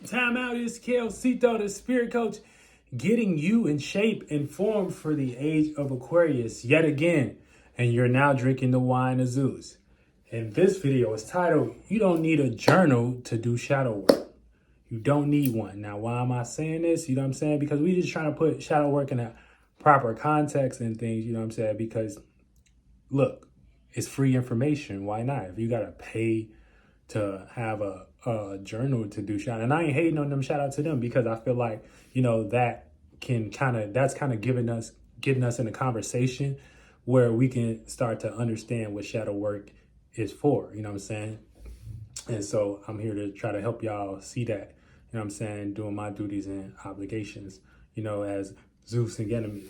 Time out is Cito, the spirit coach, getting you in shape and formed for the age of Aquarius yet again. And you're now drinking the wine of Zeus. And this video is titled, You Don't Need a Journal to Do Shadow Work. You don't need one. Now, why am I saying this? You know what I'm saying? Because we just trying to put shadow work in a proper context and things, you know what I'm saying? Because, look, it's free information. Why not? If you got to pay to have a journal to do shadow, and I ain't hating on them, shout out to them, because I feel like, you know, that's kind of getting us in a conversation where we can start to understand what shadow work is for, you know what I'm saying? And so I'm here to try to help y'all see that, you know what I'm saying, doing my duties and obligations, you know, as Zeus and Ganymede.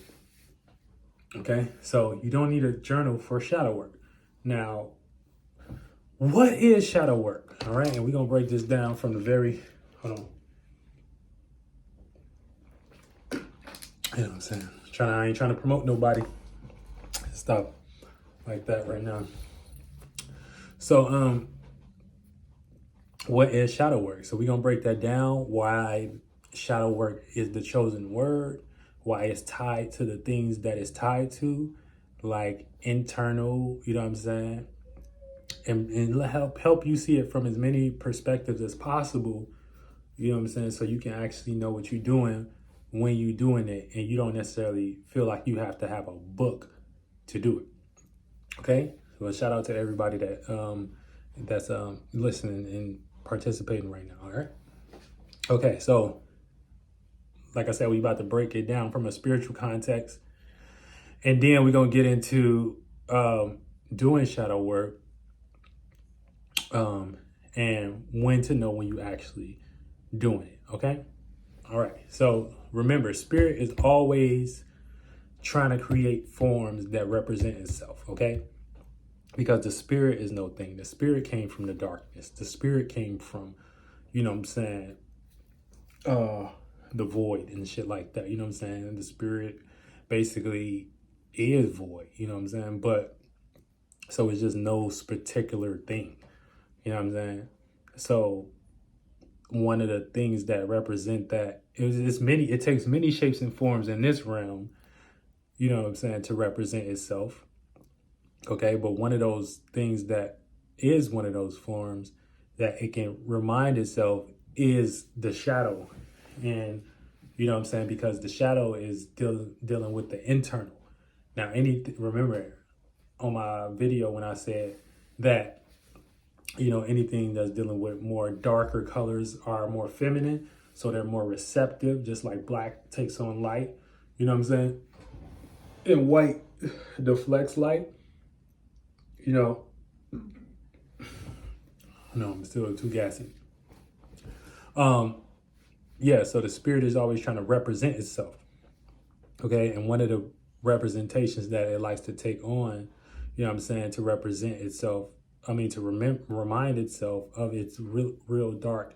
Okay, so you don't need a journal for shadow work. Now, what is shadow work? All right, and we're gonna break this down from the very, hold on. You know what I'm saying? I ain't trying to promote nobody. Stop like that right now. So, what is shadow work? So we're gonna break that down, why shadow work is the chosen word, why it's tied to the things that it's tied to, like internal, you know what I'm saying? And help you see it from as many perspectives as possible, you know what I'm saying? So you can actually know what you're doing when you're doing it, and you don't necessarily feel like you have to have a book to do it. Okay, so a shout out to everybody that's listening and participating right now. All right. Okay, so like I said, we about to break it down from a spiritual context, and then we're gonna get into doing shadow work, and when to know when you actually doing it. Okay. All right. So remember, spirit is always trying to create forms that represent itself. Okay. Because the spirit is no thing. The spirit came from the darkness. The spirit came from, you know what I'm saying, the void and shit like that. You know what I'm saying? And the spirit basically is void. You know what I'm saying? But so it's just no particular thing. You know what I'm saying? So one of the things that represent that, it takes many shapes and forms in this realm, you know what I'm saying, to represent itself. Okay, but one of those things that is one of those forms that it can remind itself is the shadow. And you know what I'm saying, because the shadow is dealing with the internal. Now, remember on my video when I said that, you know, anything that's dealing with more darker colors are more feminine, so they're more receptive, just like black takes on light, you know what I'm saying? And white deflects light, you know. No, I'm still too gassy. Yeah, so the spirit is always trying to represent itself. Okay, and one of the representations that it likes to take on, you know what I'm saying, to represent itself, to remind itself of its real dark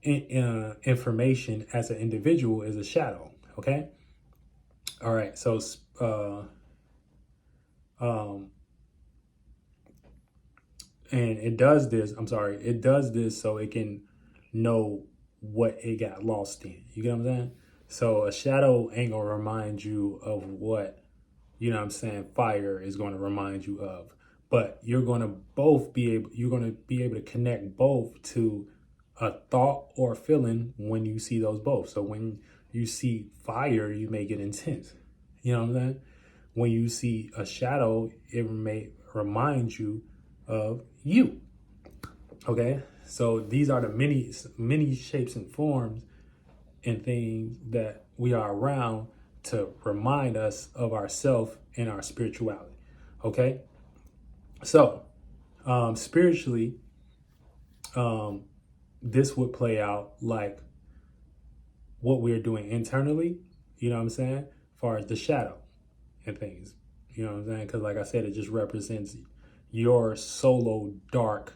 information as an individual is a shadow. Okay. All right. So, and it does this. It does this so it can know what it got lost in. You get what I'm saying? So a shadow ain't gonna remind you of what, you know what I'm saying, fire is going to remind you of. But you're going to be able to connect both to a thought or feeling when you see those both. So when you see fire, you may get intense. You know what I'm saying? When you see a shadow, it may remind you of you. Okay? So these are the many shapes and forms and things that we are around to remind us of ourselves and our spirituality. Okay, so spiritually, this would play out like what we're doing internally, you know what I'm saying, as far as the shadow and things, you know what I'm saying, because like I said, it just represents your solo dark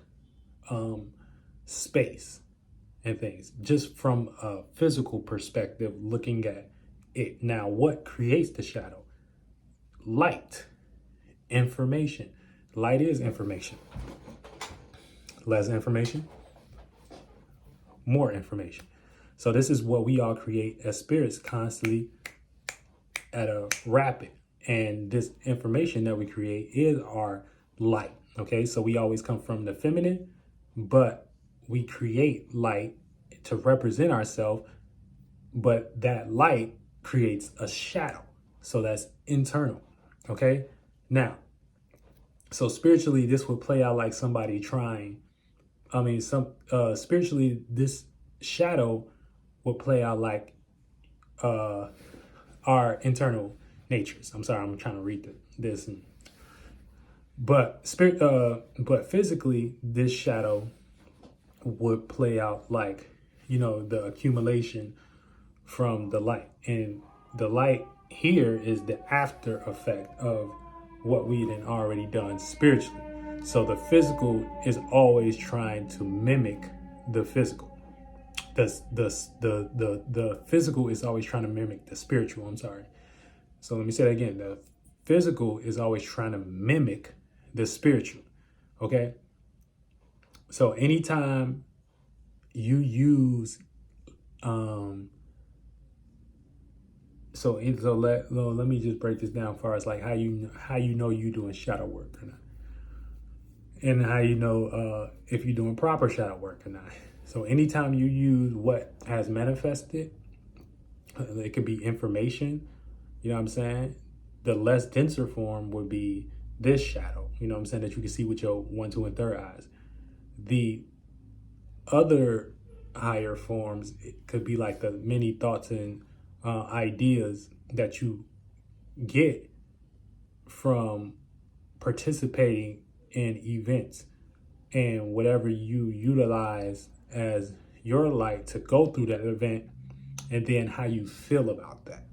space and things, just from a physical perspective, looking at it. Now, what creates the shadow? Light, information. Light is information. Less information, more information. So this is what we all create as spirits, constantly at a rapid. And this information that we create is our light. Okay, so we always come from the feminine, but we create light to represent ourselves, but that light creates a shadow. So that's internal. Okay, now, so spiritually, this would play out like somebody trying. Spiritually, this shadow will play out like our internal natures. I'm sorry, I'm trying to read this. But physically, this shadow would play out like, the accumulation from the light. And the light here is the after effect of what we had already done spiritually. So the physical is always trying to mimic the physical. The physical is always trying to mimic the spiritual. I'm sorry. So let me say that again. The physical is always trying to mimic the spiritual. Okay. So anytime you use, let me just break this down as far as like how you know you doing shadow work or not, and how you know if you're doing proper shadow work or not. So anytime you use what has manifested, it could be information. You know what I'm saying? The less denser form would be this shadow. You know what I'm saying? That you can see with your 1, 2, and 3rd eyes. The other higher forms, it could be like the many thoughts and ideas that you get from participating in events, and whatever you utilize as your light to go through that event, and then how you feel about that.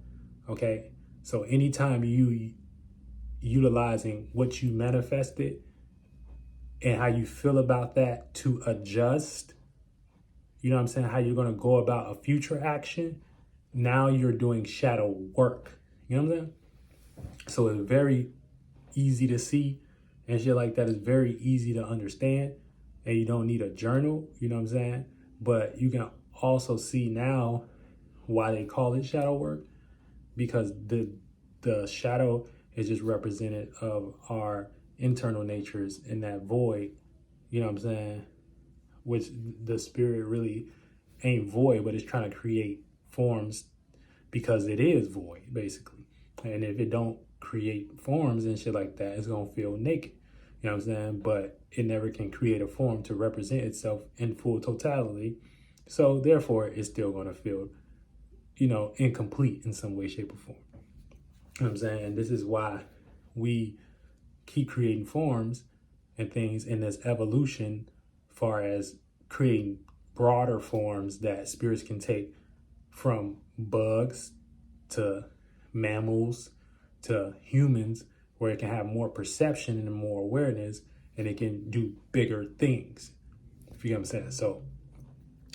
Okay, so anytime you utilizing what you manifested and how you feel about that to adjust, you know what I'm saying, how you're going to go about a future action, now you're doing shadow work. You know what I'm saying? So it's very easy to see, and shit like that is very easy to understand, and you don't need a journal. You know what I'm saying? But you can also see now why they call it shadow work, because the shadow is just representative of our internal natures in that void. You know what I'm saying? Which the spirit really ain't void, but it's trying to create forms because it is void, basically. And if it don't create forms and shit like that, it's gonna feel naked. You know what I'm saying? But it never can create a form to represent itself in full totality. So therefore, it's still gonna feel, incomplete in some way, shape, or form. You know what I'm saying? And this is why we keep creating forms and things in this evolution, far as creating broader forms that spirits can take, from bugs to mammals to humans, where it can have more perception and more awareness, and it can do bigger things. If you know what I'm saying? So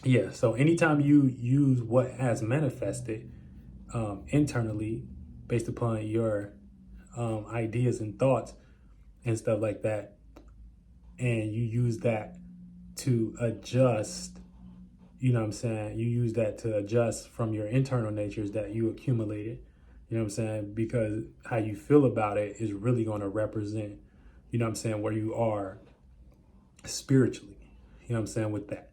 yeah, so anytime you use what has manifested internally, based upon your ideas and thoughts and stuff like that, and you use that to adjust, you know what I'm saying? You use that to adjust from your internal natures that you accumulated, you know what I'm saying? Because how you feel about it is really going to represent, you know what I'm saying, where you are spiritually, you know what I'm saying, with that.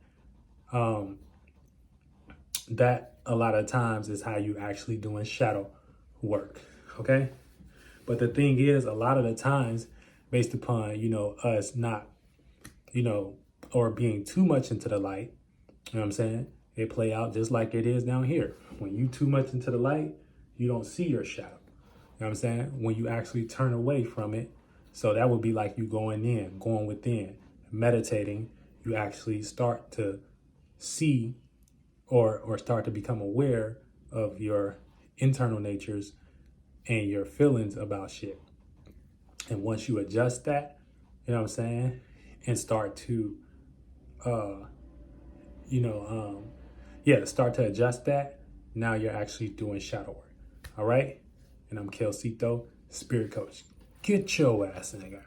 That a lot of times is how you actually doing shadow work, okay? But the thing is, a lot of the times, based upon, us not, or being too much into the light, you know what I'm saying, it play out just like it is down here. When you too much into the light, you don't see your shadow. You know what I'm saying? When you actually turn away from it, so that would be like you going within, meditating, you actually start to see or start to become aware of your internal natures and your feelings about shit. And once you adjust that, you know what I'm saying, and start to, start to adjust that, now you're actually doing shadow work. All right? And I'm Cashapp Ceito, Spirit Coach. Get your ass in there.